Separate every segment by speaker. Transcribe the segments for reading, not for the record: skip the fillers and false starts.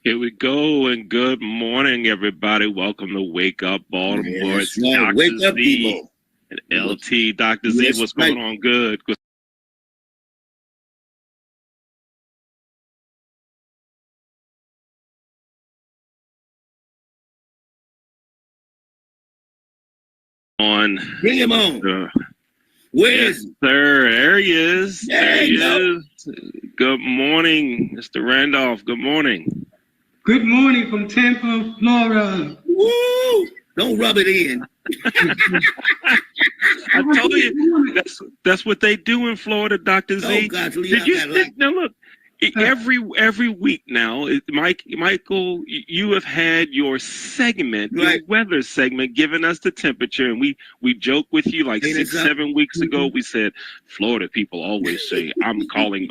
Speaker 1: Here we go, and good morning, everybody. Welcome to Wake Up Baltimore.
Speaker 2: Yes,
Speaker 1: It's Dr.
Speaker 2: Wake up,
Speaker 1: Z
Speaker 2: people.
Speaker 1: and LT. Dr. Z,
Speaker 2: Yes,
Speaker 1: what's going
Speaker 2: right.
Speaker 1: on? Good. On.
Speaker 2: Bring him on.
Speaker 1: Uh,
Speaker 2: Where
Speaker 1: yes,
Speaker 2: is he?
Speaker 1: sir. There he is.
Speaker 2: There
Speaker 1: he
Speaker 2: you go.
Speaker 1: is. Good morning, Mr. Randolph. Good morning.
Speaker 3: Good morning from Tampa, Florida.
Speaker 2: Woo! Don't rub it in.
Speaker 1: I told you that's what they do in Florida, Dr. Z.
Speaker 2: Oh, God,
Speaker 1: Did you now look? Every week now, Michael, you have had your segment,
Speaker 2: Right.
Speaker 1: your weather segment, giving us the temperature, and we joke with you like
Speaker 2: Ain't it
Speaker 1: 7 weeks ago. We said Florida people always say I'm calling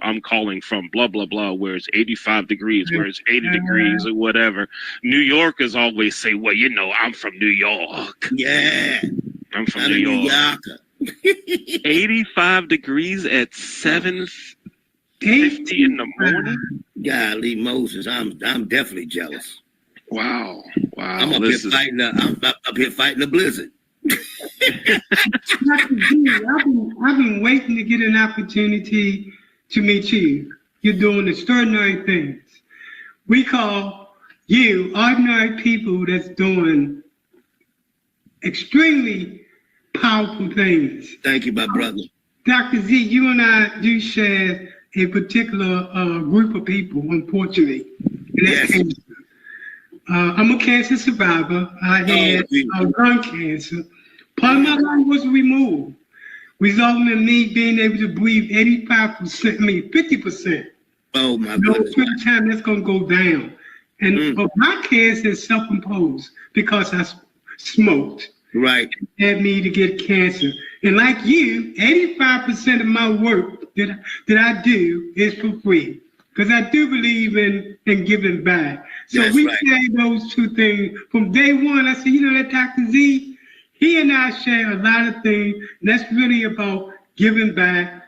Speaker 1: from blah blah blah, where it's 85 degrees, where it's 80 degrees or whatever. New Yorkers always say, well, I'm from New York.
Speaker 2: Yeah.
Speaker 1: I'm from
Speaker 2: I'm
Speaker 1: New
Speaker 2: a New
Speaker 1: York.
Speaker 2: Yorker.
Speaker 1: 85 degrees at 7:50 in the morning.
Speaker 2: Golly Moses, I'm definitely jealous.
Speaker 1: Wow.
Speaker 2: I'm up here fighting. I'm up here fighting the blizzard.
Speaker 3: I've been waiting to get an opportunity to meet you. You're doing extraordinary things. We call you ordinary people that's doing extremely powerful things.
Speaker 2: Thank you, my brother.
Speaker 3: Dr. Z, you and I do share a particular group of people, unfortunately. And that's cancer. I'm a cancer survivor. I had lung cancer. Part of my lung was removed, resulting in me being able to breathe 50%.
Speaker 2: Oh, my goodness.
Speaker 3: No time that's going to go down. And but my cancer is self-imposed because I smoked.
Speaker 2: Right.
Speaker 3: It had me to get cancer. And like you, 85% of my work that I do is for free. Because I do believe in giving back. So
Speaker 2: That's
Speaker 3: we
Speaker 2: right.
Speaker 3: say those two things. From day one, I said, that Dr. Z, he and I share a lot of things. And that's really about giving back,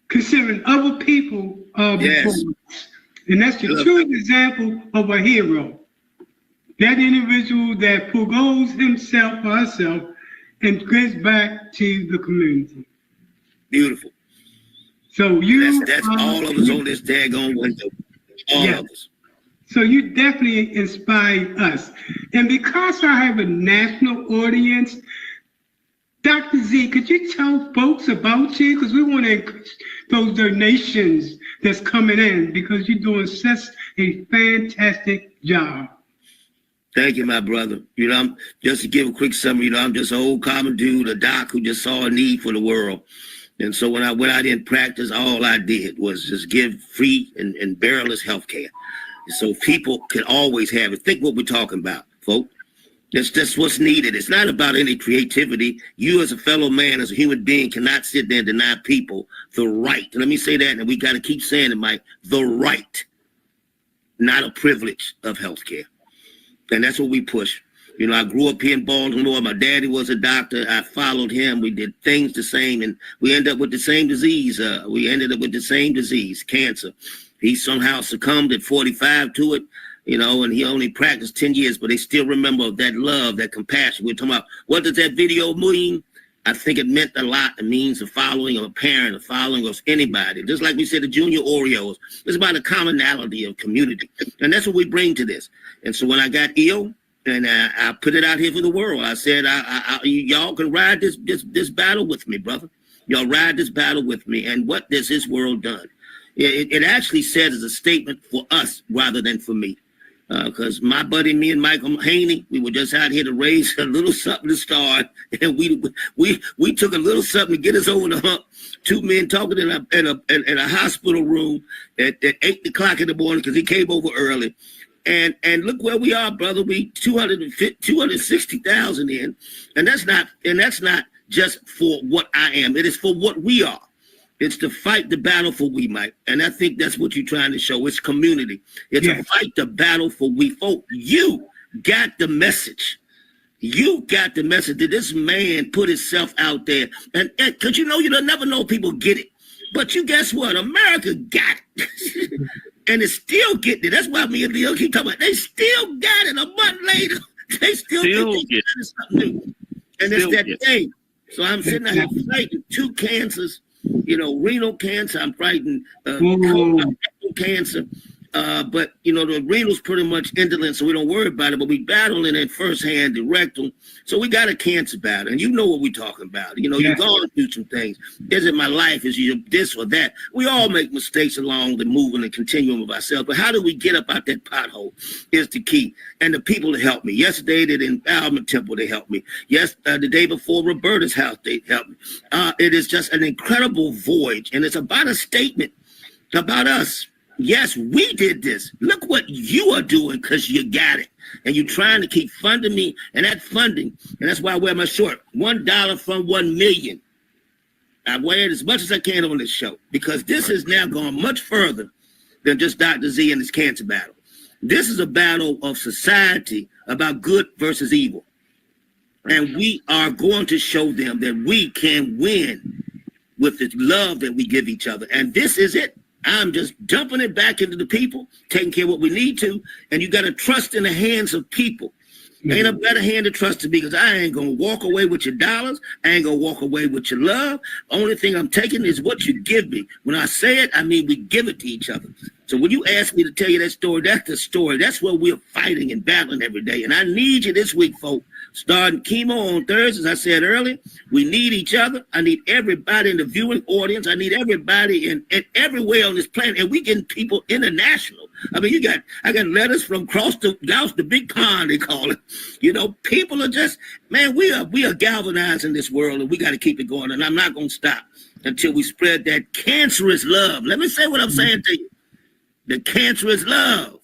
Speaker 3: considering other people before us. And that's the true example of a hero. That individual that forgoes himself or herself and gives back to the community.
Speaker 2: Beautiful.
Speaker 3: So
Speaker 2: that's all of us on this daggone window. All of us.
Speaker 3: So you definitely inspire us. And because I have a national audience, Dr. Z, could you tell folks about you? Because we want to increase those donations that's coming in because you're doing such a fantastic job.
Speaker 2: Thank you, my brother. I'm just to give a quick summary. I'm just an old common dude, a doc who just saw a need for the world. And so when I went out in practice, all I did was just give free and barrelless health care. So people can always have it. Think what we're talking about, folks. That's what's needed. It's not about any creativity. You as a fellow man, as a human being, cannot sit there and deny people the right. Let me say that, and we got to keep saying it, Mike, the right, not a privilege of health care. And that's what we push. I grew up here in Baltimore. My daddy was a doctor. I followed him. We did things the same, and we ended up with the same disease. Cancer. He somehow succumbed at 45 to it, and he only practiced 10 years, but they still remember that love, that compassion. We're talking about, what does that video mean? I think it meant a lot. It means the following of a parent, the following of anybody. Just like we said, the Junior Oreos. It's about a commonality of community. And that's what we bring to this. And so when I got ill, and I put it out here for the world, I said, y'all can ride this battle with me, brother. Y'all ride this battle with me. And what has this world done? It actually said as a statement for us rather than for me. Because my buddy, me and Michael Haney, we were just out here to raise a little something to start, and we took a little something to get us over the hump. Two men talking in a hospital room at 8 o'clock in the morning because he came over early, and look where we are, brother. We 260,000 in, and that's not just for what I am. It is for what we are. It's to fight the battle for we, Mike. And I think that's what you're trying to show. It's community. It's to fight the battle for we. Folk, you got the message. You got the message that this man put himself out there. And because you'll never know people get it. But you guess what? America got it. and it's still getting it. That's why me and Leo keep talking about. They still got it a month later. They still get something new, and it's that thing. So I'm sitting there fighting 2 cancers, renal cancer. I'm fighting cancer. But the renal's pretty much indolent, so we don't worry about it. But we battling it firsthand, the rectal. So we got a cancer battle, and you know what we're talking about. You're going through some things. Is it my life? Is you this or that? We all make mistakes along the moving and continuum of ourselves. But how do we get up out that pothole is the key. And the people that helped me. Yesterday, at the Empowerment Temple, they helped me. The day before, Roberta's house, they helped me. It is just an incredible voyage, and it's about a statement about us. Yes, we did this. Look what you are doing because you got it. And you're trying to keep funding me. And that funding, and that's why I wear my short, $1 from 1 million. I wear it as much as I can on this show because this has now gone much further than just Dr. Z and his cancer battle. This is a battle of society about good versus evil. And we are going to show them that we can win with the love that we give each other. And this is it. I'm just dumping it back into the people, taking care of what we need to, and you got to trust in the hands of people. Ain't a better hand to trust to me because I ain't going to walk away with your dollars. I ain't going to walk away with your love. Only thing I'm taking is what you give me. When I say it, I mean we give it to each other. So when you ask me to tell you that story, that's the story. That's what we're fighting and battling every day. And I need you this week, folks. Starting chemo on Thursdays, I said earlier, we need each other. I need everybody in the viewing audience. I need everybody in everywhere on this planet. And we getting people international. I mean, I got letters from across the big pond, they call it. People are just, man, we are galvanizing this world, and we got to keep it going. And I'm not going to stop until we spread that cancerous love. Let me say what I'm saying to you. The cancerous love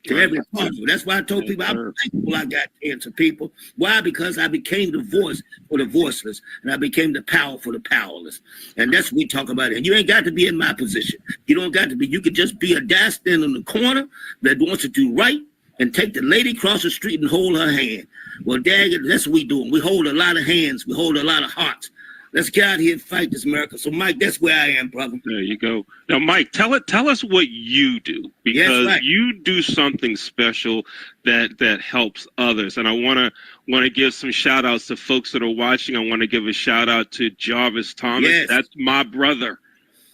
Speaker 2: to every part of it. That's why I told people I'm thankful I got cancer, people. Why? Because I became the voice for the voiceless, and I became the power for the powerless. And that's what we talk about. And you ain't got to be in my position. You don't got to be. You could just be a guy standing in the corner that wants to do right and take the lady across the street and hold her hand. Well, dang it, that's what we doing. We hold a lot of hands. We hold a lot of hearts. Let's get out here and fight this America. So, Mike, that's where I am, brother.
Speaker 1: There you go. Now, Mike, tell us what you do, because you do something special that helps others. And I want to give some shout outs to folks that are watching. I want to give a shout out to Jarvis Thomas. Yes. That's my brother.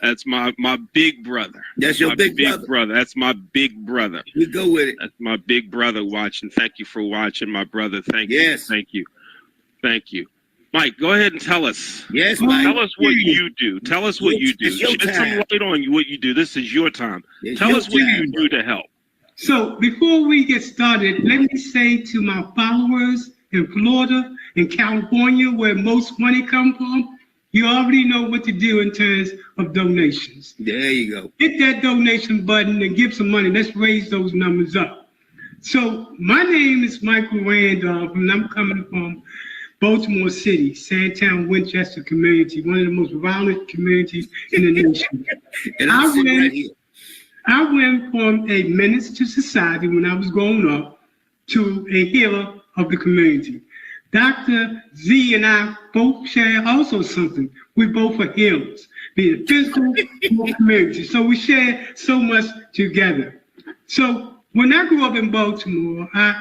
Speaker 1: That's my big brother.
Speaker 2: That's your big
Speaker 1: brother. That's my big brother.
Speaker 2: We go with it.
Speaker 1: That's my big brother watching. Thank you for watching, my brother. Thank you.
Speaker 2: Yes.
Speaker 1: Thank you. Thank you. Mike, go ahead and tell us.
Speaker 2: Yes, Mike.
Speaker 1: Tell us what you do. Tell us what you do. Shed some light on what you do. This is your time. Tell us what you do to help.
Speaker 3: So before we get started, let me say to my followers in Florida and California, where most money comes from, you already know what to do in terms of donations.
Speaker 2: There you go.
Speaker 3: Hit that donation button and give some money. Let's raise those numbers up. So my name is Michael Randolph, and I'm coming from Baltimore City, Sandtown, Winchester community, one of the most violent communities in the nation.
Speaker 2: And
Speaker 3: I went from a menace to society when I was growing up to a hero of the community. Dr. Z and I both share also something. We both are healers, be it physical or community. So we share so much together. So when I grew up in Baltimore, I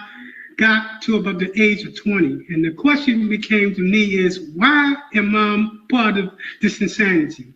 Speaker 3: got to about the age of 20. And the question became to me is, why am I part of this insanity?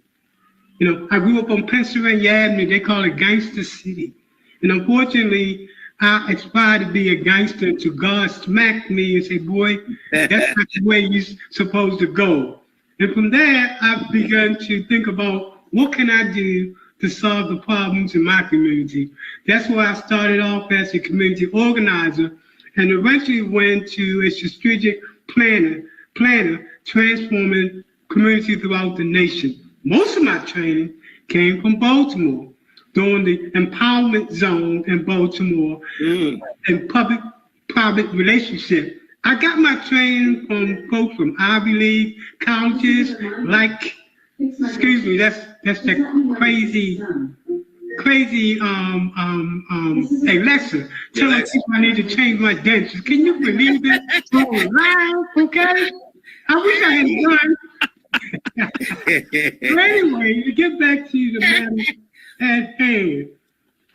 Speaker 3: I grew up on Pennsylvania Avenue. They call it Gangster City. And unfortunately, I aspired to be a gangster until God smacked me and said, boy, that's not the way you're supposed to go. And from there, I've begun to think about what can I do to solve the problems in my community. That's why I started off as a community organizer and eventually went to a strategic planner transforming community throughout the nation. Most of my training came from Baltimore, during the empowerment zone in Baltimore and public-private relationship. I got my training from folks from Ivy League colleges, like, excuse me, that's that crazy Alexa, telling people I need to change my dentures. Can you believe it? So live, okay? I wish I had done. But anyway, to get back to the matter at hand,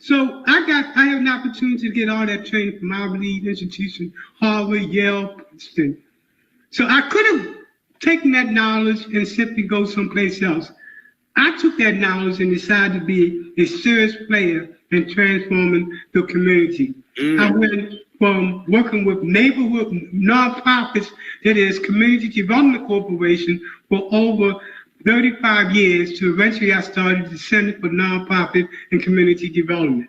Speaker 3: So I had an opportunity to get all that training from Ivy League institution, Harvard, Yale, Princeton. So I could have taken that knowledge and simply go someplace else. I took that knowledge and decided to be a serious player in transforming the community. I went from working with neighborhood nonprofits, that is Community Development Corporation, for over 35 years to eventually I started the Center for Nonprofit and Community Development.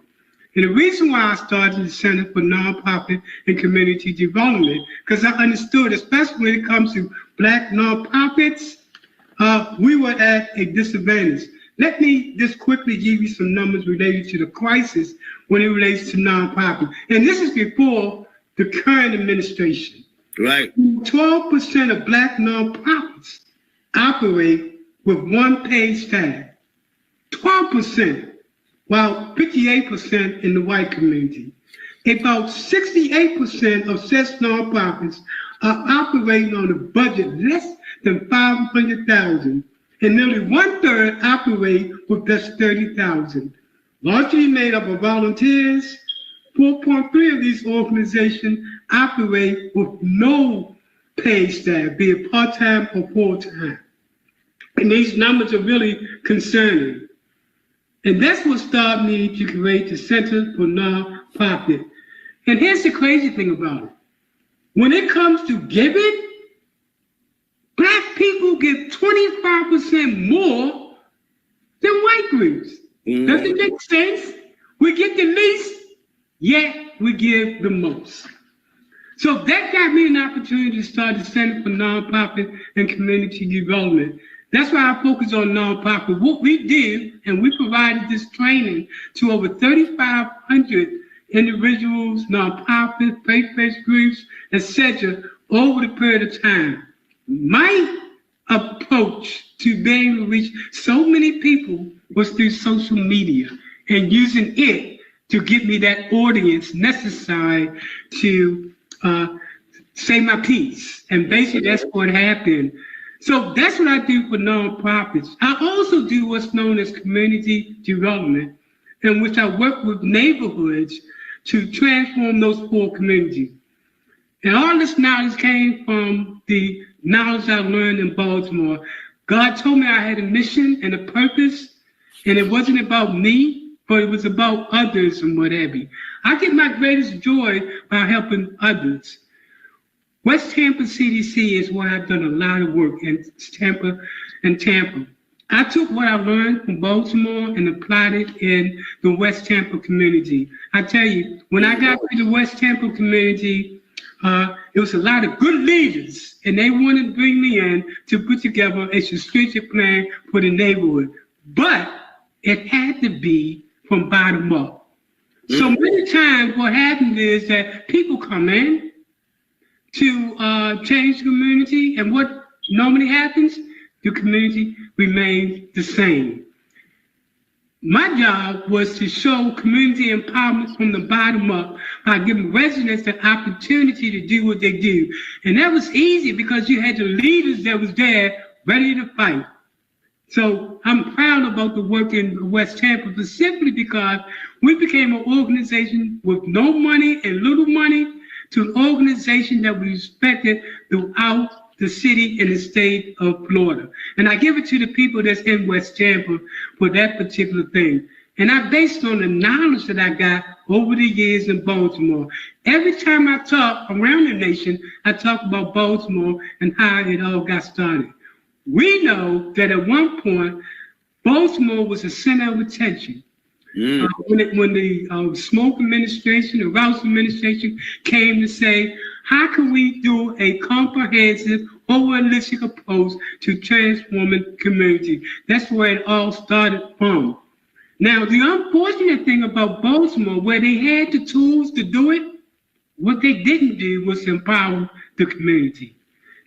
Speaker 3: And the reason why I started the Center for Nonprofit and Community Development, because I understood, especially when it comes to Black nonprofits, we were at a disadvantage. Let me just quickly give you some numbers related to the crisis when it relates to nonprofit. And this is before the current administration.
Speaker 2: Right.
Speaker 3: 12% of Black nonprofits operate with one paid staff. 12%. While 58% in the white community. About 68% of such nonprofits are operating on a budget less than $500,000, and nearly 1/3 operate with just $30,000. Largely made up of volunteers, 4.3 of these organizations operate with no paid staff, be it part-time or full-time. And these numbers are really concerning. And that's what started me to create the Center for Nonprofit. And here's the crazy thing about it. When it comes to giving, Black people give 25% more than white groups. Does it make sense? We get the least, yet we give the most. So that got me an opportunity to start the Center for Nonprofit and Community Development. That's why I focus on nonprofit. What we did, and we provided this training to over 3,500 individuals, nonprofits, faith-based groups, etc., over the period of time. My approach to being able to reach so many people was through social media and using it to give me that audience necessary to say my piece. And basically, that's what happened. So that's what I do for nonprofits. I also do what's known as community development, in which I work with neighborhoods to transform those poor communities. And all this knowledge came from the knowledge I learned in Baltimore. God told me I had a mission and a purpose, and it wasn't about me, but it was about others and what have you. I get my greatest joy by helping others. West Tampa CDC is where I've done a lot of work in Tampa. I took what I learned from Baltimore and applied it in the West Tampa community. I tell you, when I got to the West Tampa community, it was a lot of good leaders, and they wanted to bring me in to put together a strategic plan for the neighborhood. But it had to be from bottom up. So many times what happens is that people come in to change the community, and what normally happens, the community remains the same. My job was to show community empowerment from the bottom up by giving residents the opportunity to do what they do. And that was easy because you had the leaders that was there ready to fight. So I'm proud about the work in West Tampa, but simply because we became an organization with no money and little money to an organization that we respected throughout the city and the state of Florida. And I give it to the people that's in West Tampa for that particular thing. And I based on the knowledge that I got over the years in Baltimore. Every time I talk around the nation, I talk about Baltimore and how it all got started. We know that at one point, Baltimore was a center of attention. When the Smoke administration, the Rouse administration came to say, how can we do a comprehensive, holistic approach to transforming the community? That's where it all started from. Now, the unfortunate thing about Baltimore, where they had the tools to do it, what they didn't do was empower the community.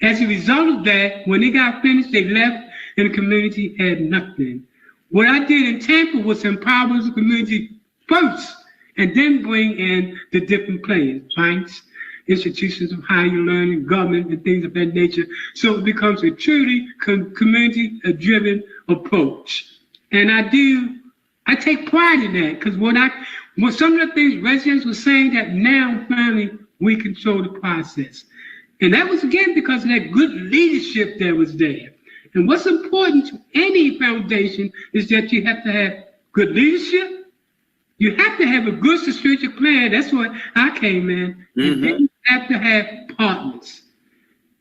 Speaker 3: As a result of that, when they got finished, they left and the community had nothing. What I did in Tampa was empower the community first and then bring in the different players, banks, institutions of higher learning, government, and things of that nature. So it becomes a truly community-driven approach. And I do I take pride in that because what some of the things residents were saying that now finally we control the process. And that was again because of that good leadership that was there. And what's important to any foundation is that you have to have good leadership. You have to have a good strategic plan. That's what I came in. And then you have to have partners.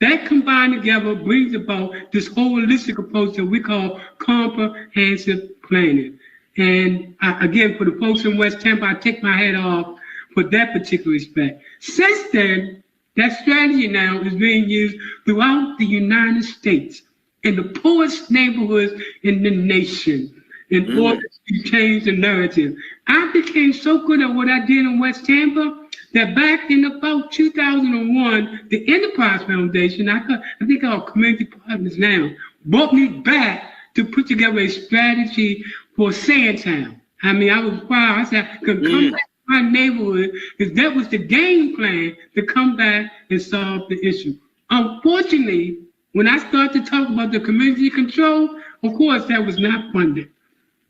Speaker 3: That combined together brings about this holistic approach that we call comprehensive planning. And again, for the folks in West Tampa, I take my hat off for that particular respect. Since then, that strategy now is being used throughout the United States in the poorest neighborhoods in the nation in order to change the narrative. I became so good at what I did in West Tampa that back in about 2001, the Enterprise Foundation, I think our community partners now, brought me back to put together a strategy for Sandtown. I mean, I was proud. I said, I could come back to my neighborhood because that was the game plan to come back and solve the issue. Unfortunately, when I started to talk about the community control, of course, that was not funded.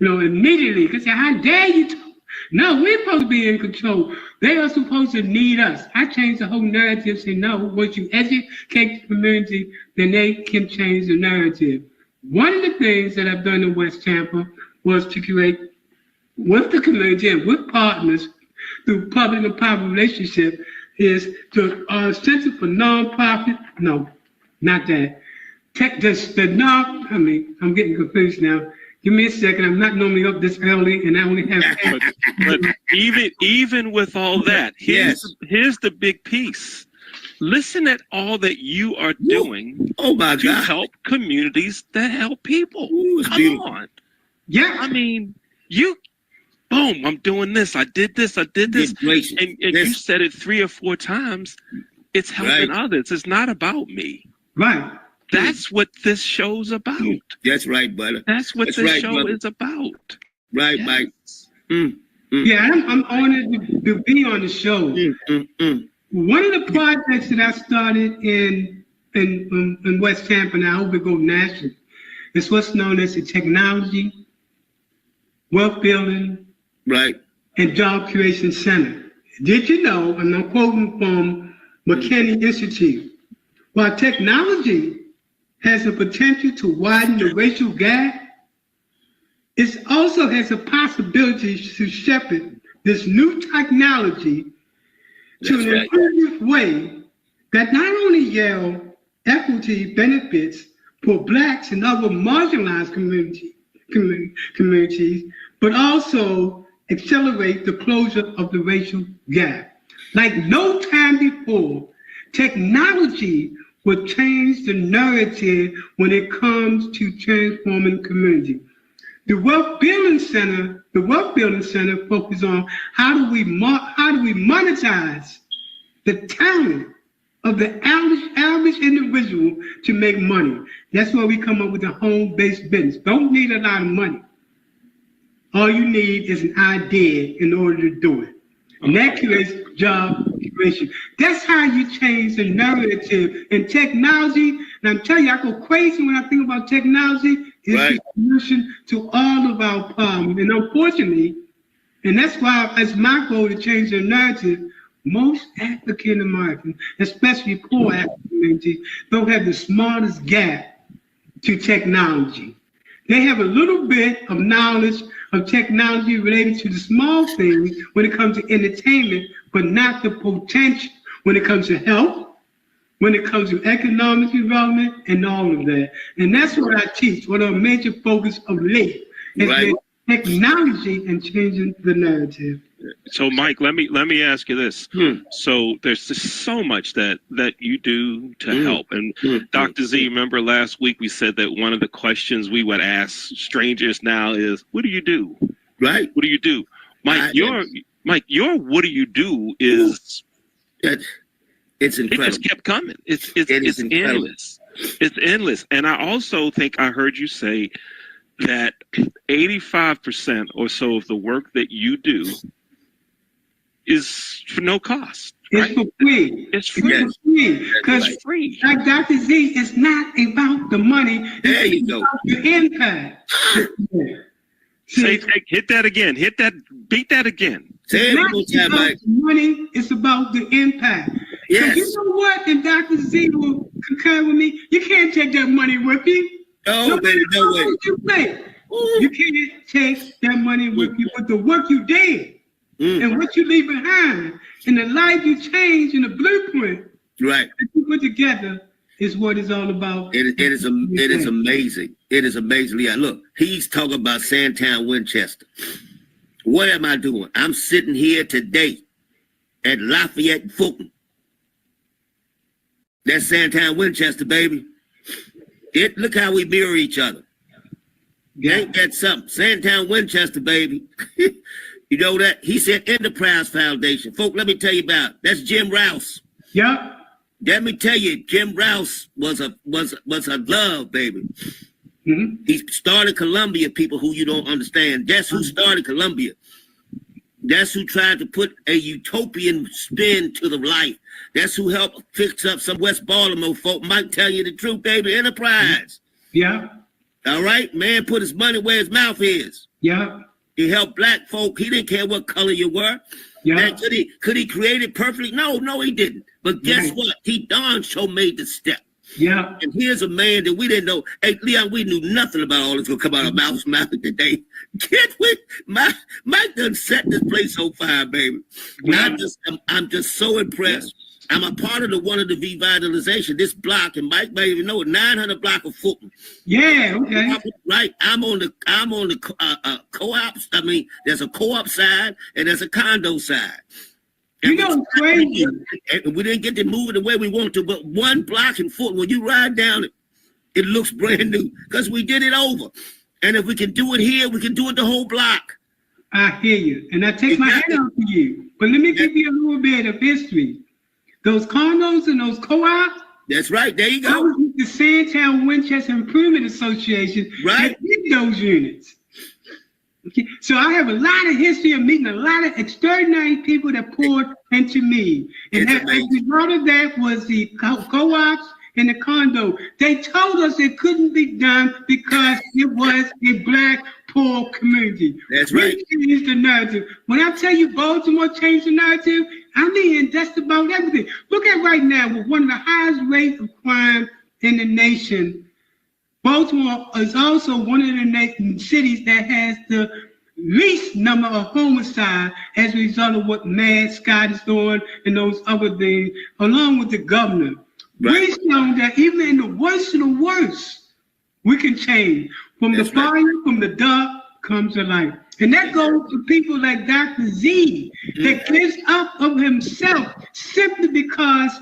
Speaker 3: You know, immediately, because how dare you talk? No, we're supposed to be in control. They are supposed to need us. I changed the whole narrative, say, no, once you educate the community, then they can change the narrative. One of the things that I've done in West Tampa was to create, with the community and with partners, through public and private relationship, is to Center for Nonprofit, no, not that. I'm getting confused now. Give me a second. I'm not normally up this early, and I only have.
Speaker 1: but even with all that, here's the big piece. Listen at all that you are doing to help communities that help people. Come on.
Speaker 3: Yeah.
Speaker 1: I mean, boom, I'm doing this. I did this. And you said it 3 or 4 times. It's helping others. It's not about me.
Speaker 3: Right.
Speaker 1: That's what this show's about.
Speaker 2: That's right, brother.
Speaker 1: That's what this show is about.
Speaker 2: Right, Mike.
Speaker 3: Yeah, I'm honored to be on the show. One of the projects that I started in West Tampa, and I hope it goes national, is what's known as the Technology, Wealth Building, and Job Creation Center. Did you know, and I'm quoting from McKinney Institute, while technology has the potential to widen the racial gap, it also has a possibility to shepherd this new technology to an inclusive way that not only yield equity benefits for Blacks and other marginalized communities, but also accelerate the closure of the racial gap. Like no time before, technology will change the narrative when it comes to transforming community. The Wealth Building Center focuses on how do we monetize the talent of the average individual to make money. That's why we come up with a home-based business. Don't need a lot of money. All you need is an idea in order to do it. And that creates job creation. That's how you change the narrative in technology. And I'm telling you, I go crazy when I think about technology. It's the solution to all of our problems. And unfortunately, and that's why it's my goal to change the narrative, most African Americans, especially poor African communities, don't have the smartest gap to technology. They have a little bit of knowledge of technology related to the small things when it comes to entertainment, but not the potential when it comes to health, when it comes to economic development, and all of that. And that's what I teach. One of our major focus of late is technology and changing the narrative.
Speaker 1: So, Mike, let me ask you this. So there's just so much that you do to help. And Dr. Z, remember last week we said that one of the questions we would ask strangers now is, what do you do?
Speaker 2: Right.
Speaker 1: What do you do? Mike, your what do you do is...
Speaker 2: It's incredible.
Speaker 1: It just kept coming. It's endless. It's endless. And I also think I heard you say that 85% or so of the work that you do is for no cost. Right?
Speaker 3: It's for free.
Speaker 1: It's free.
Speaker 3: It's free. Because
Speaker 1: free.
Speaker 3: Like Dr. Z, it's not about the money.
Speaker 2: There you go.
Speaker 3: About the impact.
Speaker 1: Say, hit that again. Hit that. Beat that again.
Speaker 2: Say it one more time, Mike.
Speaker 3: Money, it's about the impact.
Speaker 2: Yes.
Speaker 3: You know what? And Dr. Z will concur with me. You can't take that money with you.
Speaker 2: No, baby, no way.
Speaker 3: You can't take that money with you, but the work you did and what you leave behind and the life you changed and the blueprint
Speaker 2: right
Speaker 3: that you put together is what it's all about.
Speaker 2: It is amazing. It is amazing. Yeah, look, he's talking about Sandtown, Winchester. What am I doing? I'm sitting here today at Lafayette and Fulton. That's Sandtown, Winchester, baby. Look how we mirror each other. Yeah. Ain't that something? Sandtown, Winchester, baby. You know that? He said Enterprise Foundation. Folk, let me tell you about it. That's Jim Rouse.
Speaker 3: Yeah.
Speaker 2: Let me tell you, Jim Rouse was a love, baby. Mm-hmm. He started Columbia, people who you don't understand. That's who started Columbia. That's who tried to put a utopian spin to the life. That's who helped fix up some West Baltimore folk. Mike tell you the truth, baby. Enterprise.
Speaker 3: Yeah.
Speaker 2: All right? Man put his money where his mouth is.
Speaker 3: Yeah.
Speaker 2: He helped black folk. He didn't care what color you were. Yeah. Man, could he create it perfectly? No, he didn't. But guess what? He darn sure made the step.
Speaker 3: Yeah.
Speaker 2: And here's a man that we didn't know. Hey, Leon, we knew nothing about all this gonna come out of Mouth's mouth today. Get with Mike done set this place on fire, baby. Yeah. I'm just so impressed. Yeah. I'm a part of the revitalization. This block, and Mike may even know it, 900 block of Fulton.
Speaker 3: Yeah, okay.
Speaker 2: Right. I'm on the co-ops. I mean, there's a co-op side and there's a condo side.
Speaker 3: You know, it's crazy.
Speaker 2: And we didn't get to move it the way we want to, but one block in Fulton, when you ride down it, it looks brand new because we did it over. And if we can do it here, we can do it the whole block.
Speaker 3: I hear you. And I take my hat off to you. But let me give you a little bit of history. Those condos and those co-ops.
Speaker 2: That's right. There you go.
Speaker 3: I was with the Sandtown Winchester Improvement Association.
Speaker 2: Right.
Speaker 3: That did those units. Okay. So I have a lot of history of meeting a lot of extraordinary people that poured into me. And as a result of that was the co-ops and the condo. They told us it couldn't be done because it was a black poor community.
Speaker 2: That's right.
Speaker 3: We changed the narrative. When I tell you Baltimore changed the narrative, I mean just about everything. Look at right now with one of the highest rates of crime in the nation. Baltimore is also one of the cities that has the least number of homicide as a result of what Mayor Scott is doing and those other things, along with the governor. Right. We've shown that even in the worst of the worst, we can change. From the fire, from the dark, comes the light. And that goes to people like Dr. Z, that gives up of himself simply because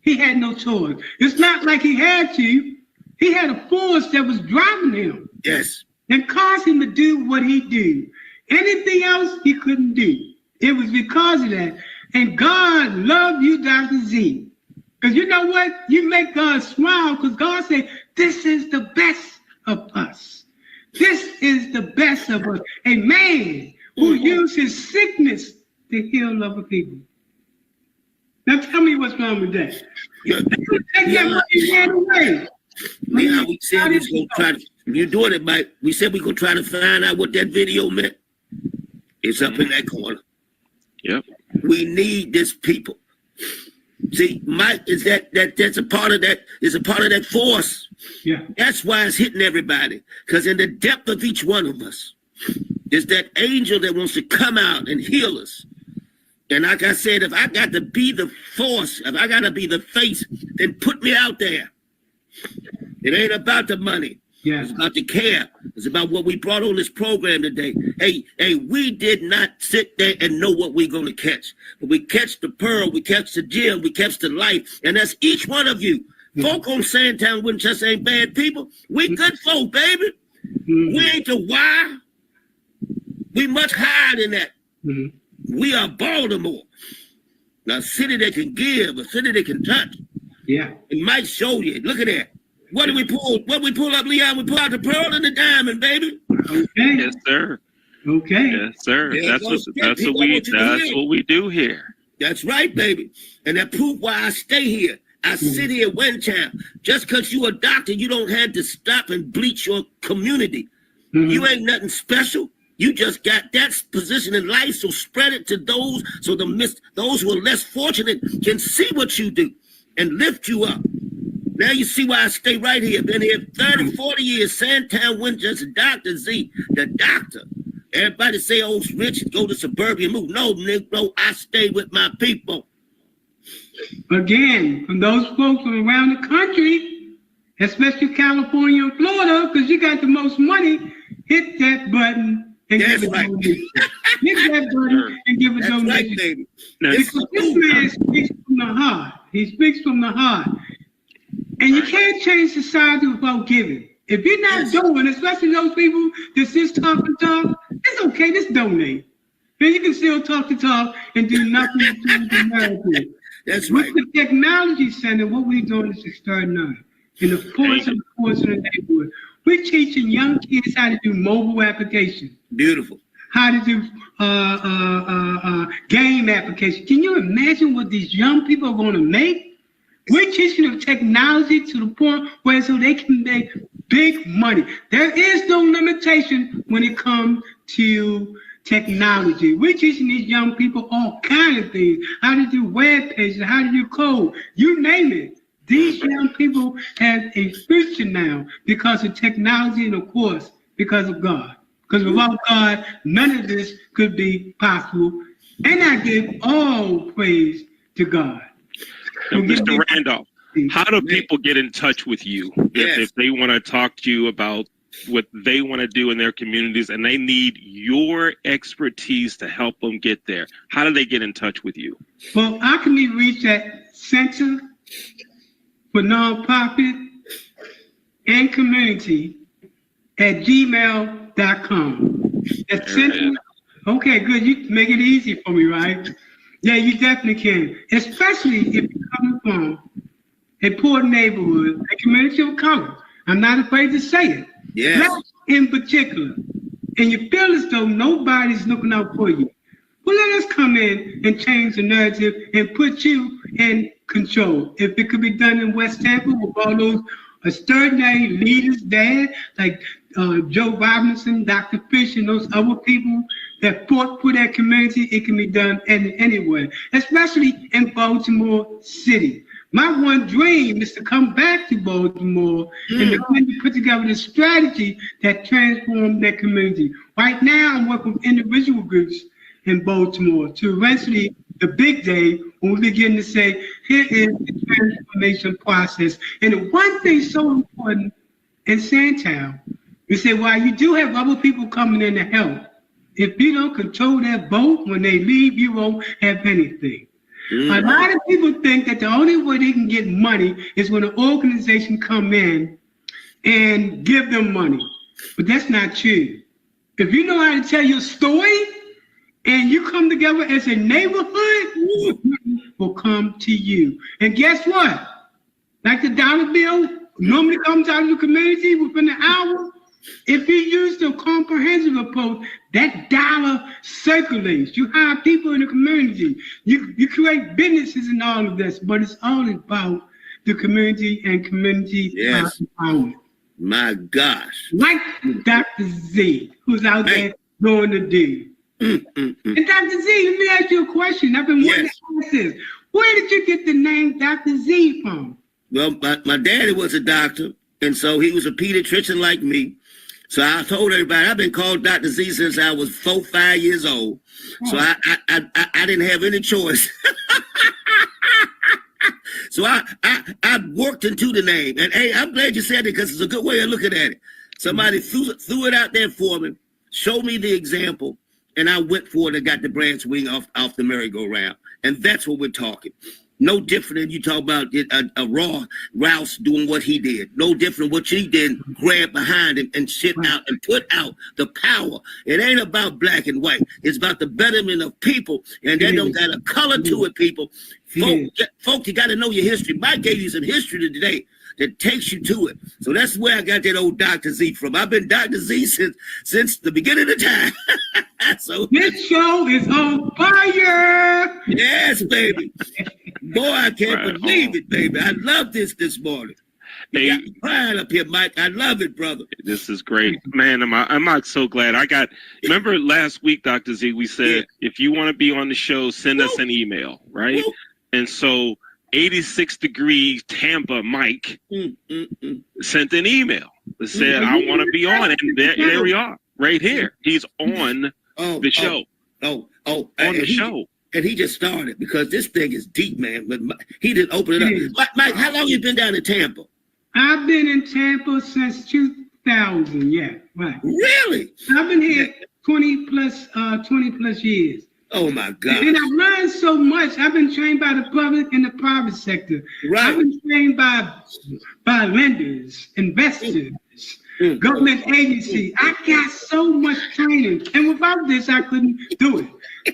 Speaker 3: he had no choice. It's not like he had to. He had a force that was driving him.
Speaker 2: Yes.
Speaker 3: And caused him to do what he did. Anything else he couldn't do. It was because of that. And God loved you, Dr. Z. Because you know what? You make God smile because God said, this is the best of us. This is the best of us. A man who used his sickness to heal other people. Now tell me what's wrong with that. Take that money right away.
Speaker 2: Yeah, we said we was gonna try to. You're doing it, Mike. We said we gonna try to find out what that video meant. It's up in that corner.
Speaker 1: Yep.
Speaker 2: We need this people. See, Mike is that's a part of that. Is a part of that force.
Speaker 3: Yeah.
Speaker 2: That's why it's hitting everybody. Because in the depth of each one of us is that angel that wants to come out and heal us. And like I said, if I got to be the force, if I got to be the face, then put me out there. It ain't about the money.
Speaker 3: Yeah.
Speaker 2: It's about the care. It's about what we brought on this program today. Hey, we did not sit there and know what we're going to catch. But we catch the pearl, we catch the gem, we catch the life. And that's each one of you. Folk on Sandtown, Winchester ain't bad people. We good folk, baby. We ain't the why. We much higher than that. We are Baltimore. Now, a city that can give, a city that can touch.
Speaker 3: Yeah.
Speaker 2: And Mike showed you. Look at that. What did we pull? What we pull up, Leon? We pull out the pearl and the diamond, baby.
Speaker 3: Okay.
Speaker 1: Yes, sir.
Speaker 3: Okay.
Speaker 1: Yes, sir.
Speaker 2: Yeah,
Speaker 1: that's what we do here.
Speaker 2: That's right, baby. And that proof why I stay here. I sit here one time. Just because you a doctor, you don't have to stop and bleach your community. You ain't nothing special. You just got that position in life, so spread it to those, so those who are less fortunate can see what you do and lift you up. Now you see why I stay right here. Been here 30, 40 years. Sandtown, Winchester, Dr. Z, the doctor. Everybody say, oh, rich, go to suburban move. No, nigga, no, I stay with my people.
Speaker 3: Again, from those folks from around the country, especially California and Florida, because you got the most money, hit that button and give it a donation. Hit that button and give a donation.
Speaker 2: Right, baby.
Speaker 3: Because this man speaks from the heart. He speaks from the heart. And you can't change society without giving. If you're not doing, especially those people that just talk the talk, it's okay, just donate. Then you can still talk the talk and do nothing to change the narrative.
Speaker 2: That's right.
Speaker 3: With the technology center, what we're doing is extraordinary. In the course of the neighborhood, we're teaching young kids how to do mobile applications.
Speaker 2: Beautiful.
Speaker 3: How to do game applications. Can you imagine what these young people are going to make? We're teaching them technology to the point where so they can make big money. There is no limitation when it comes to technology. We're teaching these young people all kinds of things. How to do web pages, how to do code, you name it. These young people have a future now because of technology and of course because of God. Because without God, none of this could be possible. And I give all praise to God.
Speaker 1: So Mr. Randolph, how do people get in touch with you if they want to talk to you about what they want to do in their communities and they need your expertise to help them get there? How do they get in touch with you?
Speaker 3: Well, I can be reached at Center for Nonprofit and Community at gmail.com. That's Center. Okay, good. You make it easy for me, right? Yeah, you definitely can. Especially if you're coming from a poor neighborhood, a community of color. I'm not afraid to say it.
Speaker 2: Yeah.
Speaker 3: Black in particular. And you feel as though nobody's looking out for you. Well, let us come in and change the narrative and put you in control. If it could be done in West Tampa with all those extraordinary leaders there, like Joe Robinson, Dr. Fish, and those other people that fought for that community, it can be done anywhere, especially in Baltimore City. My one dream is to come back to Baltimore and to put together a strategy that transforms that community. Right now, I'm working with individual groups in Baltimore to eventually the big day when we begin to say, here is the transformation process. And the one thing so important in Sandtown, we say, while you do have other people coming in to help, if you don't control that boat, when they leave, you won't have anything. A lot of people think that the only way they can get money is when an organization come in and give them money. But that's not true. If you know how to tell your story and you come together as a neighborhood, will come to you. And guess what? Like the dollar bill normally comes out of the community within an hour. If you use the comprehensive approach, that dollar circulates. You hire people in the community. You create businesses and all of this, but it's all about the community and community empowerment.
Speaker 2: My gosh.
Speaker 3: Like Dr. Z, who's out there doing the deed. And Dr. Z, let me ask you a question. I've been wanting to ask this. Where did you get the name Dr. Z from?
Speaker 2: Well, my daddy was a doctor, and so he was a pediatrician like me. So I told everybody I've been called Dr. Z since I was 4, 5 years old. So I didn't have any choice. So I worked into the name. And hey, I'm glad you said it because it's a good way of looking at it. Somebody threw it out there for me, showed me the example, and I went for it and got the branch wing off the merry-go-round. And that's what we're talking. No different than you talk about a Raw Rouse doing what he did. No different what she did, grab behind him and shit out and put out the power. It ain't about black and white. It's about the betterment of people. And they don't got a color to it, people. Folks, you got to know your history. Mike gave you some history today that takes you to it. So that's where I got that old Dr. Z from. I've been Dr. Z since the beginning of time. So
Speaker 3: this show is on fire.
Speaker 2: Yes, baby. Boy, I can't believe it, baby. I love this morning.
Speaker 1: Hey,
Speaker 2: got me crying up here, Mike. I love it, brother.
Speaker 1: This is great, man. I'm so glad. Remember last week, Dr. Z, we said if you want to be on the show, send us an email, right? And so 86 Degrees Tampa Mike sent an email that said, I want to be on. And there we are, right here. He's on the show. On the show.
Speaker 2: And he just started because this thing is deep, man. But he didn't open it up. Mike, how long you been down in Tampa?
Speaker 3: I've been in Tampa since 2000. Yeah, right.
Speaker 2: Really?
Speaker 3: I've been here 20 plus years.
Speaker 2: Oh my God!
Speaker 3: And I've learned so much. I've been trained by the public and the private sector.
Speaker 2: Right.
Speaker 3: I've been trained by lenders, investors, government agencies. I got so much training, and without this, I couldn't do it.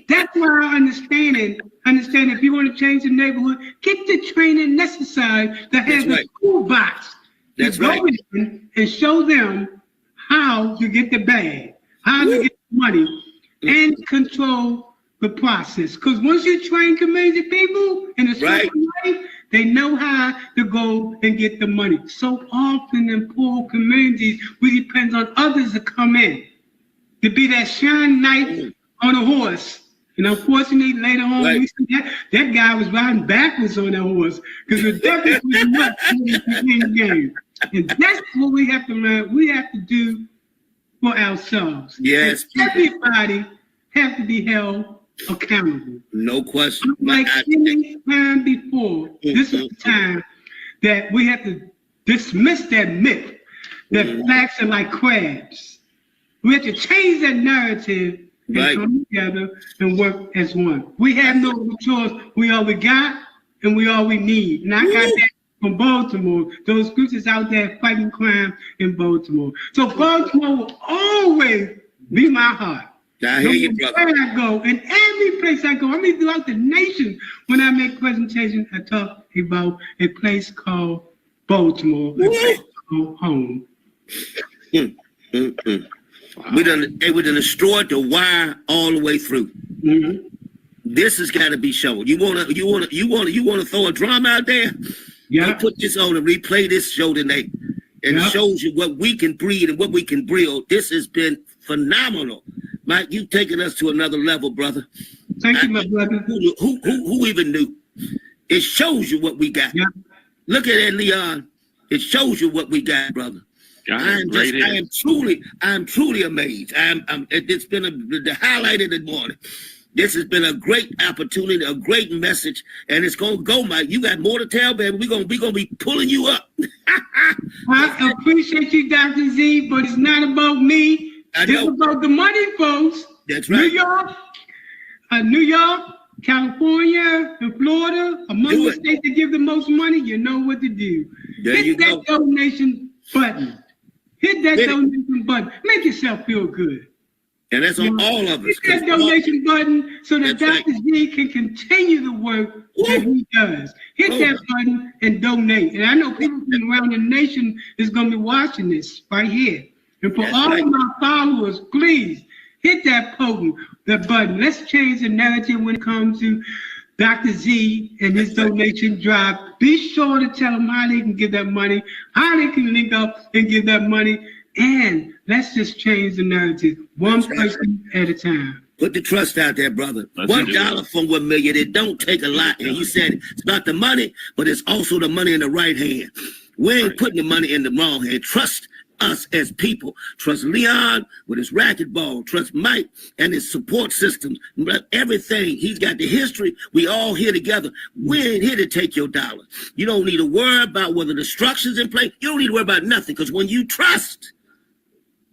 Speaker 3: That's why I understand if you want to change the neighborhood, get the training necessary to have the school box.
Speaker 2: That's right.
Speaker 3: And show them how you get the bag, how you get the money, and control the process. Because once you train community people in a certain way, they know how to go and get the money. So often in poor communities, we depend on others to come in, to be that shining knight on a horse. And unfortunately, later on, we see that guy was riding backwards on that horse because the devil was nuts in the game. And that's what we have to learn. We have to do for ourselves.
Speaker 2: Yes.
Speaker 3: And everybody has to be held accountable.
Speaker 2: No question.
Speaker 3: Like any time before, this is the time that we have to dismiss that myth that blacks are like crabs. We have to change that narrative and come together and work as one. We have no choice. We all we got and we all we need. And I got that from Baltimore. Those groups is out there fighting crime in Baltimore. So Baltimore will always be my heart.
Speaker 2: I hear you, brother.
Speaker 3: Where I go, and every place I go, I mean throughout the nation, when I make presentations, I talk about a place called Baltimore, a place called home.
Speaker 2: We done destroyed the wire all the way through. This has got to be shown. You wanna throw a drum out there? Yeah. Put this on and replay this show tonight, and it shows you what we can breed and what we can build. This has been phenomenal. Mike, you've taken us to another level, brother.
Speaker 3: Thank you, my brother.
Speaker 2: Who even knew? It shows you what we got. Yeah. Look at that, Leon. It shows you what we got, brother. I am truly amazed. It's been the highlight of the morning. This has been a great opportunity, a great message, and it's gonna go, Mike. You got more to tell, baby. We're gonna be pulling you up.
Speaker 3: I appreciate you, Dr. Z, but it's not about me. It's about the money, folks.
Speaker 2: That's right.
Speaker 3: New York, California, and Florida, among the states that give the most money, you know what to do. Hit that donation button. Hit that donation button. Make yourself feel good.
Speaker 2: And that's on all of us.
Speaker 3: Hit that donation button so that Dr. Z can continue the work that he does. Hit that button and donate. And I know people from around the nation is going to be watching this right here. And for all of my followers, please hit that button. Let's change the narrative when it comes to Dr. Z and his donation drive. Be sure to tell them how they can get that money, how they can link up and give that money. And let's just change the narrative one person at a time.
Speaker 2: Put the trust out there, brother. $1 from 1 million. It don't take a lot. And you said it's not the money, but it's also the money in the right hand. We ain't putting the money in the wrong hand. Trust us as people. Trust Leon with his racquetball. Trust Mike and his support systems. Everything. He's got the history. We all here together. We ain't here to take your dollar. You don't need to worry about whether the structure's in place. You don't need to worry about nothing, because when you trust,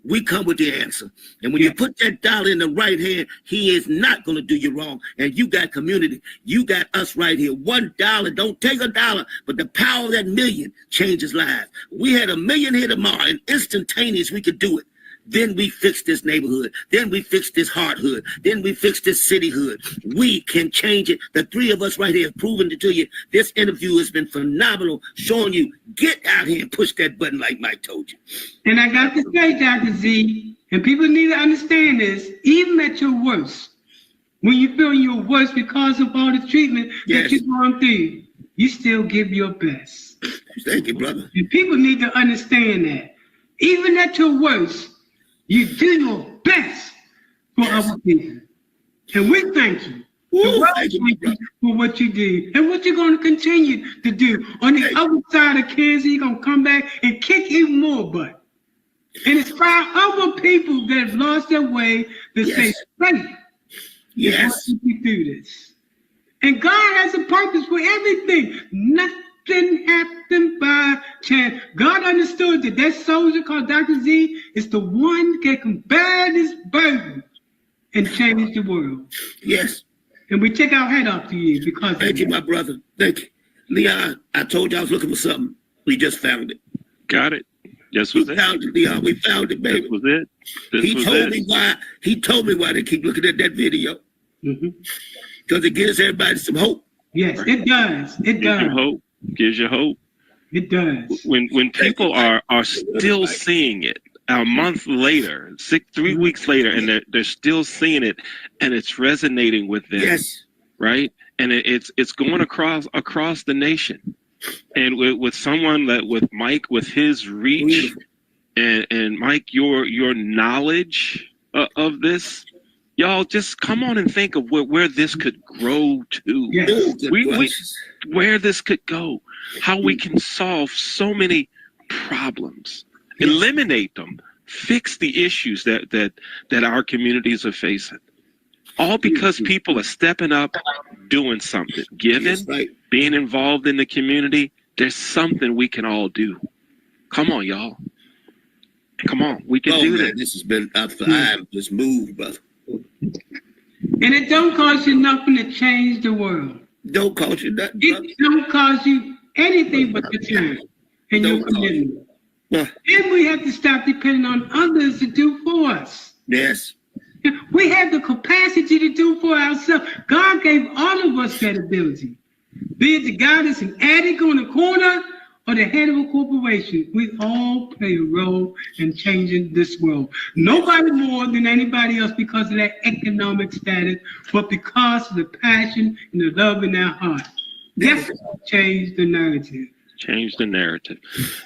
Speaker 2: we come with the answer. And when you put that dollar in the right hand, he is not going to do you wrong. And you got community. You got us right here. $1. Don't take a dollar, but the power of that million changes lives. We had 1 million here tomorrow, and instantaneous we could do it. Then we fix this neighborhood. Then we fix this heart hood. Then we fix this city hood. We can change it. The three of us right here have proven it to you. This interview has been phenomenal, showing you get out here and push that button like Mike told you.
Speaker 3: And I got to say, Dr. Z, and people need to understand this, even at your worst, when you feel your worst because of all the treatment that you're going through, you still give your best.
Speaker 2: Thank you, brother.
Speaker 3: And people need to understand that. Even at your worst, you do your best for other people. And we thank you. Thank you for what you do and what you're going to continue to do. On the other side of cancer, you're going to come back and kick even more butt. And inspire other people that have lost their way to say, straight.
Speaker 2: Yes.
Speaker 3: We do this. And God has a purpose for everything. Nothing happened by chance. God understood that soldier called Dr. Z is the one that can bear this burden and change the world.
Speaker 2: Yes.
Speaker 3: And we take our head off to you because
Speaker 2: thank you, my brother. Thank you. Leon, I told you I was looking for something. We just found it.
Speaker 1: Got it. Yes, was it.
Speaker 2: Found it, Leon. We found it, baby.
Speaker 1: This was it.
Speaker 2: He told me why they keep looking at that video. Because it gives everybody some hope.
Speaker 3: Yes, it does. It does.
Speaker 1: You hope. Gives you hope.
Speaker 3: It does.
Speaker 1: When people are still seeing it a month later, 3 weeks later, and they're still seeing it, and it's resonating with them.
Speaker 2: Yes.
Speaker 1: Right. And it's going across the nation. And with someone with Mike, with his reach, and Mike, your knowledge of this, y'all just come on and think of where this could grow to.
Speaker 3: Yes.
Speaker 1: Where this could go, how we can solve so many problems, eliminate them, fix the issues that our communities are facing. All because people are stepping up, doing something, giving, being involved in the community. There's something we can all do. Come on, y'all. Come on, we can do this.
Speaker 2: This has been I'm just moved, brother.
Speaker 3: And it don't cost you nothing to change the world.
Speaker 2: Don't cost you nothing, brother.
Speaker 3: It don't cost you anything but the time and your commitment. And we have to stop depending on others to do for us.
Speaker 2: Yes.
Speaker 3: We have the capacity to do for ourselves. God gave all of us that ability. Be it the guy that's an addict on the corner or the head of a corporation, we all play a role in changing this world. Nobody more than anybody else because of that economic status, but because of the passion and the love in our heart. That's what changed the narrative.
Speaker 1: Change the narrative.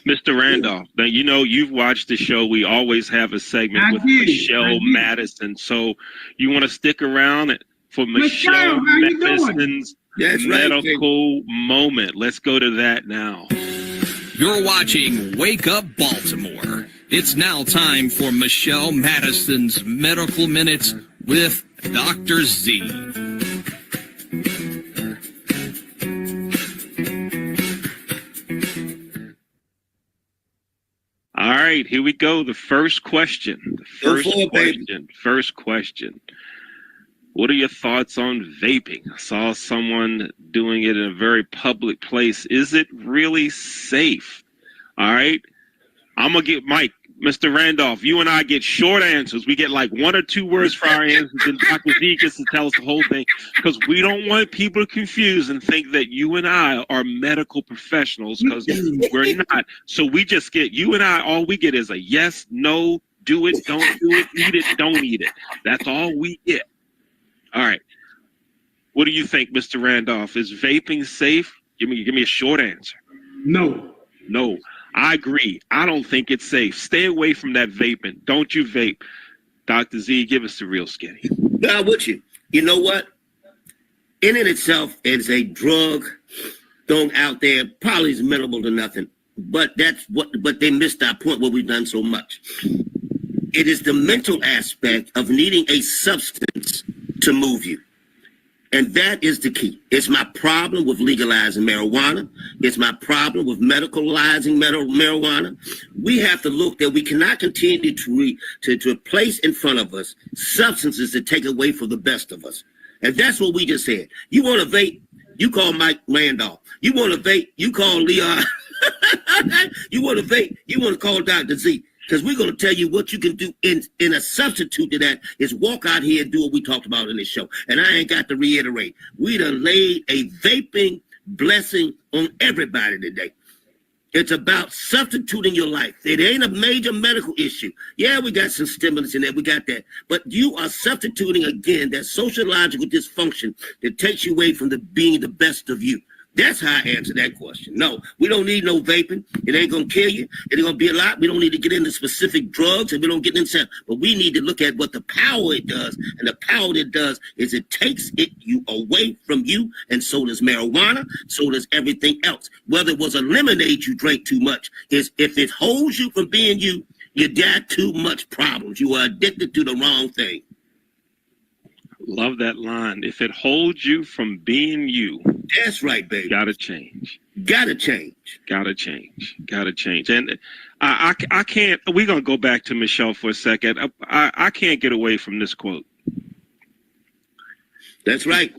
Speaker 1: Mr. Randolph, now you know you've watched the show. We always have a segment with Michelle Madison. So you want to stick around for Michelle Madison's medical moment. Let's go to that now.
Speaker 4: You're watching Wake Up Baltimore. It's now time for Michelle Madison's Medical Minutes with Dr. Z.
Speaker 1: All right, here we go. The first question. First question. What are your thoughts on vaping? I saw someone doing it in a very public place. Is it really safe? All right. I'm going to get Mike, Mr. Randolph, you and I get short answers. We get like 1 or 2 words for our answers, and Dr. Z gets to tell us the whole thing because we don't want people to confuse and think that you and I are medical professionals because we're not. So we just get, you and I, all we get is a yes, no, do it, don't do it, eat it, don't eat it. That's all we get. All right. What do you think, Mr. Randolph? Is vaping safe? Give me a short answer.
Speaker 3: No.
Speaker 1: No. I agree. I don't think it's safe. Stay away from that vaping. Don't you vape. Dr. Z, give us the real skinny.
Speaker 2: Now, with you. You know what? In it itself, it's a drug thrown out there, probably is minimal to nothing. But they missed our point where we've done so much. It is the mental aspect of needing a substance to move you. And that is the key. It's my problem with legalizing marijuana. It's my problem with medicalizing marijuana. We have to look that we cannot continue to place in front of us substances that take away from the best of us. And that's what we just said. You want to vape, you call Mike Randolph. You want to vape, you call Leon. You want to vape, you want to call Dr. Z. Because we're going to tell you what you can do in a substitute to that is walk out here and do what we talked about in this show. And I ain't got to reiterate. We done laid a vaping blessing on everybody today. It's about substituting your life. It ain't a major medical issue. Yeah, we got some stimulants in there. We got that. But you are substituting, again, that sociological dysfunction that takes you away from being the best of you. That's how I answer that question. No, we don't need no vaping. It ain't gonna kill you. It ain't gonna be a lot. We don't need to get into specific drugs, and we don't get into. But we need to look at what the power it does, and the power it does is it takes you away from you, and so does marijuana. So does everything else. Whether it was a lemonade you drank too much, is if it holds you from being you, you got too much problems. You are addicted to the wrong thing.
Speaker 1: Love that line. If it holds you from being you,
Speaker 2: that's right, baby.
Speaker 1: Gotta change.
Speaker 2: Gotta change.
Speaker 1: Gotta change. Gotta change. And I can't. We're gonna go back to Michelle for a second. I can't get away from this quote.
Speaker 2: That's right.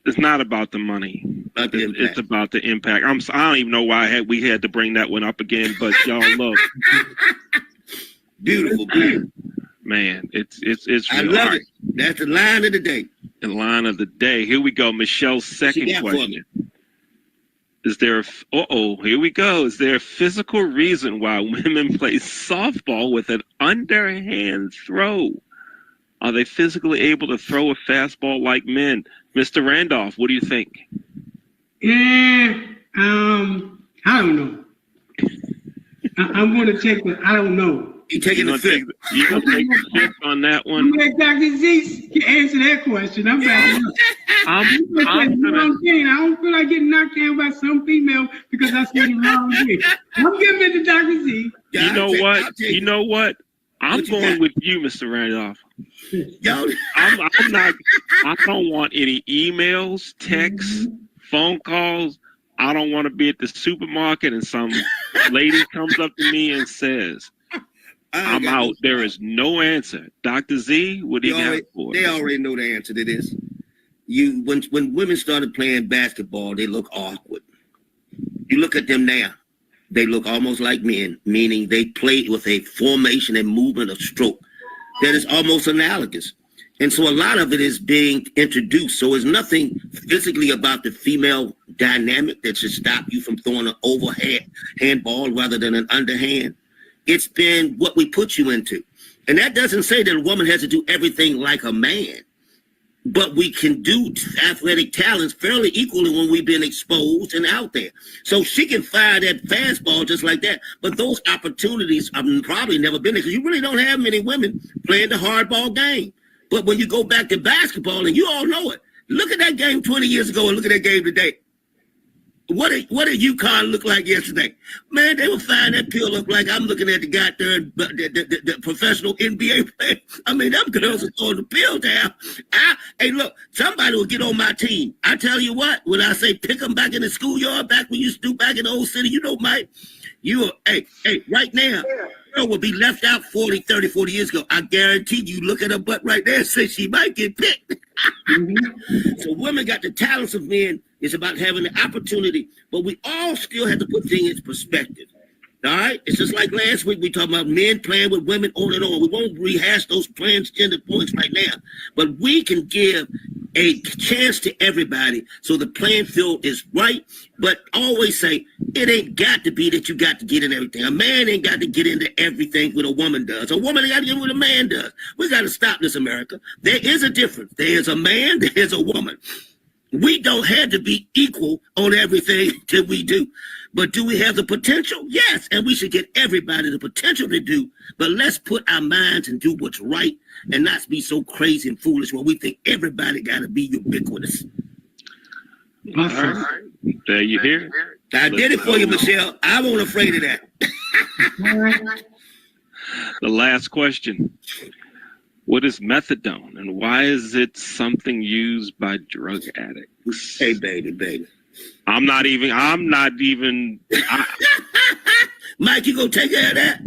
Speaker 1: It's not about the money. It's about the impact. I don't even know why we had to bring that one up again. But y'all look.
Speaker 2: Beautiful, beautiful.
Speaker 1: Man, it's
Speaker 2: I love it. That's the line of the day.
Speaker 1: The line of the day. Here we go. Michelle's second question. Is there here we go. Is there a physical reason why women play softball with an underhand throw? Are they physically able to throw a fastball like men? Mr. Randolph, what do you think?
Speaker 3: Yeah, I don't know. I'm going to take the I don't know.
Speaker 2: You taking the fifth?
Speaker 1: You gonna take the fifth on that one?
Speaker 3: I'm like Dr. Z answer that question. I'm back. I don't feel like getting knocked down by some female because I said the wrong thing. I'm giving it to Dr. Z.
Speaker 1: You know what? You know what? I'm going with you, Mr. Randolph. I'm not. I don't want any emails, texts, phone calls. I don't want to be at the supermarket and some lady comes up to me and says, I'm out. There is no answer. Dr. Z, what do you got for
Speaker 2: They already know the answer to this. When women started playing basketball, they look awkward. You look at them now, they look almost like men, meaning they play with a formation and movement of stroke that is almost analogous. And so a lot of it is being introduced. So it's nothing physically about the female dynamic that should stop you from throwing an overhand handball rather than an underhand. It's been what we put you into. And that doesn't say that a woman has to do everything like a man. But we can do athletic talents fairly equally when we've been exposed and out there. So she can fire that fastball just like that. But those opportunities have probably never been there because you really don't have many women playing the hardball game. But when you go back to basketball, and you all know it, look at that game 20 years ago and look at that game today. What did UConn look like yesterday? Man, they were firing that pill up like I'm looking at the guy there, the professional NBA player. I mean, them girls are throwing the pill down. Hey, look, somebody will get on my team. I tell you what, when I say pick them back in the schoolyard, back when you used to do back in the old city, you know, Mike, right now, girl will be left out 40 years ago. I guarantee you, look at her butt right there and say she might get picked. So women got the talents of men. It's about having the opportunity, but we all still have to put things in perspective. All right? It's just like last week we talked about men playing with women on and on. We won't rehash those transgender points right now, but we can give a chance to everybody so the playing field is right, but always say it ain't got to be that you got to get in everything. A man ain't got to get into everything what a woman does. A woman ain't got to get into what a man does. We got to stop this, America. There is a difference. There is a man, there is a woman. We don't have to be equal on everything that we do. But do we have the potential? Yes, and we should get everybody the potential to do. But let's put our minds and do what's right and not be so crazy and foolish when we think everybody got to be ubiquitous.
Speaker 1: All right. There you hear.
Speaker 2: I did it for you, Michelle. I wasn't afraid of that.
Speaker 1: The last question. What is methadone and why is it something used by drug addicts?
Speaker 2: Hey, baby.
Speaker 3: I'm not even.
Speaker 2: Mike, you gonna take care of that?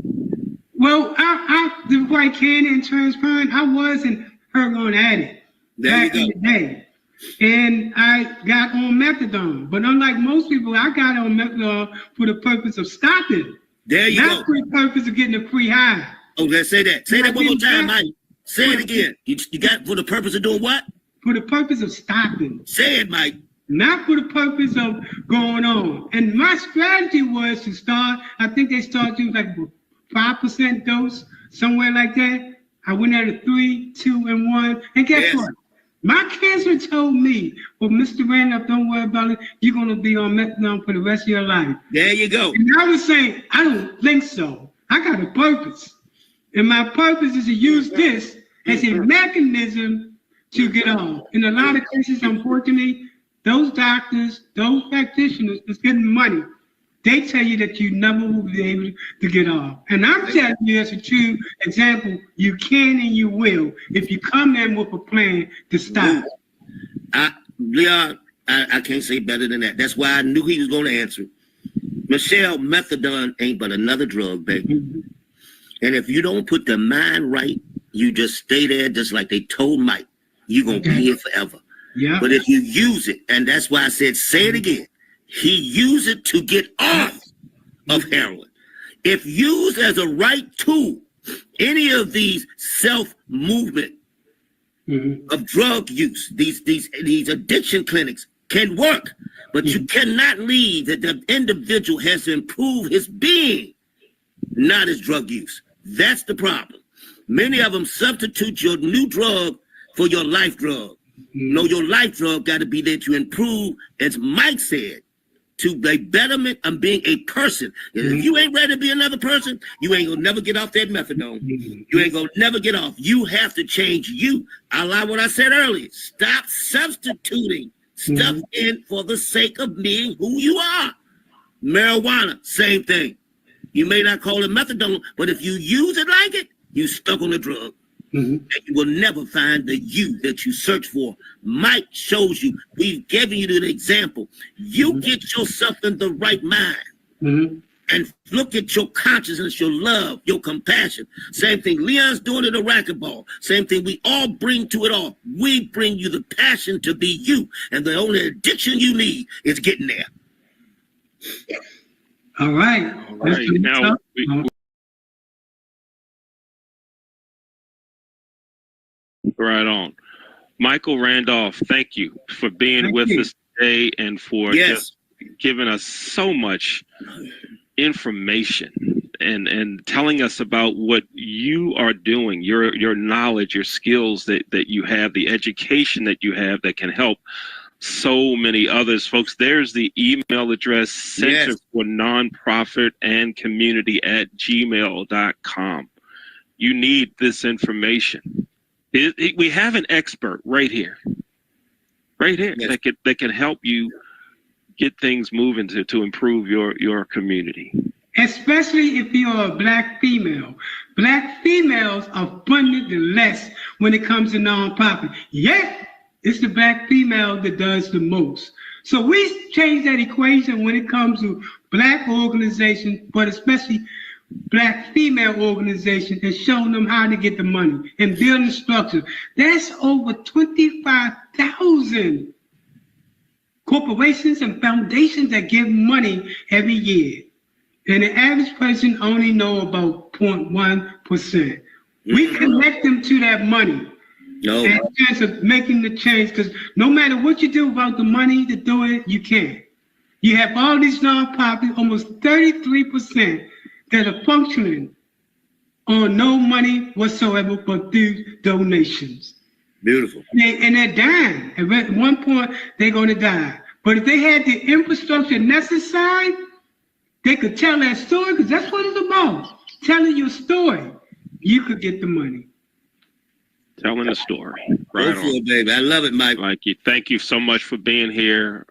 Speaker 3: Well, I the white candy and transparent, I wasn't heroin addict back in the day. And I got on methadone. But unlike most people, I got on methadone for the purpose of stopping.
Speaker 2: There you go.
Speaker 3: Not for the purpose of getting a free high.
Speaker 2: Oh, let's say that. Say that one more time, Mike. Say it again. You got for the purpose of doing what? For the purpose of stopping. Say it, Mike. Not for the purpose of going on. And my strategy was to start, I think they started doing like a 5% dose, somewhere like that. I went at a 3, 2, and 1. And guess what?
Speaker 3: My cancer told me, well, Mr. Randolph, don't worry about it. You're going to be on methadone for the rest of your life.
Speaker 2: There you go.
Speaker 3: And I was saying, I don't think so. I got a purpose. And my purpose is to use this as a mechanism to get off. In a lot of cases, unfortunately, those doctors, those practitioners that's getting money, they tell you that you never will be able to get off. And I'm telling you, as a true example, you can and you will if you come in with a plan to stop.
Speaker 2: Leon, I can't say better than that. That's why I knew he was going to answer. Michelle, methadone ain't but another drug, baby. And if you don't put the mind right, you just stay there just like they told Mike. You're going to be here forever.
Speaker 3: Yeah.
Speaker 2: But if you use it, and that's why I said, say it again, he used it to get off of heroin. If used as a right tool, any of these self-movement of drug use, these addiction clinics can work, but you cannot leave that the individual has to improve his being, not his drug use. That's the problem. Many of them substitute your new drug for your life drug. No, your life drug got to be there to improve, as Mike said, to the betterment of being a person. If you ain't ready to be another person, you ain't gonna never get off that methadone. You ain't gonna never get off. You have to change you. I like what I said earlier. Stop substituting stuff in for the sake of being who you are. Marijuana, same thing. You may not call it methadone, but if you use it like it, you stuck on the drug. And you will never find the you that you search for. Mike shows you. We've given you the example. You get yourself in the right mind and look at your consciousness, your love, your compassion. Same thing Leon's doing in the racquetball. Same thing we all bring to it all. We bring you the passion to be you. And the only addiction you need is getting there.
Speaker 3: All right.
Speaker 1: All right. Now, right on. Michael Randolph, thank you for being with us today and for just giving us so much information and telling us about what you are doing, your knowledge, your skills that you have, the education that you have that can help so many others. Folks, there's the email address, Center for Nonprofit and Community @gmail.com. You need this information. We have an expert right here that can help you get things moving to improve your community.
Speaker 3: Especially if you're a Black female. Black females are funded the less when it comes to nonprofit. Yet, it's the Black female that does the most. So we change that equation when it comes to Black organizations, but especially Black female organizations, and showing them how to get the money and building structure. That's over 25,000 corporations and foundations that give money every year. And the average person only know about 0.1%. We connect them to that money. And chance of making the change, because no matter what you do about the money to do it, you can't. You have all these nonprofits, almost 33%, that are functioning on no money whatsoever but through donations.
Speaker 2: Beautiful.
Speaker 3: And they're dying. At one point, they're going to die. But if they had the infrastructure necessary, they could tell that story, because that's what it's about. Telling your story. You could get the money.
Speaker 1: Telling a story. Right on.
Speaker 2: Baby. I love it, Mike.
Speaker 1: Thank you so much for being here.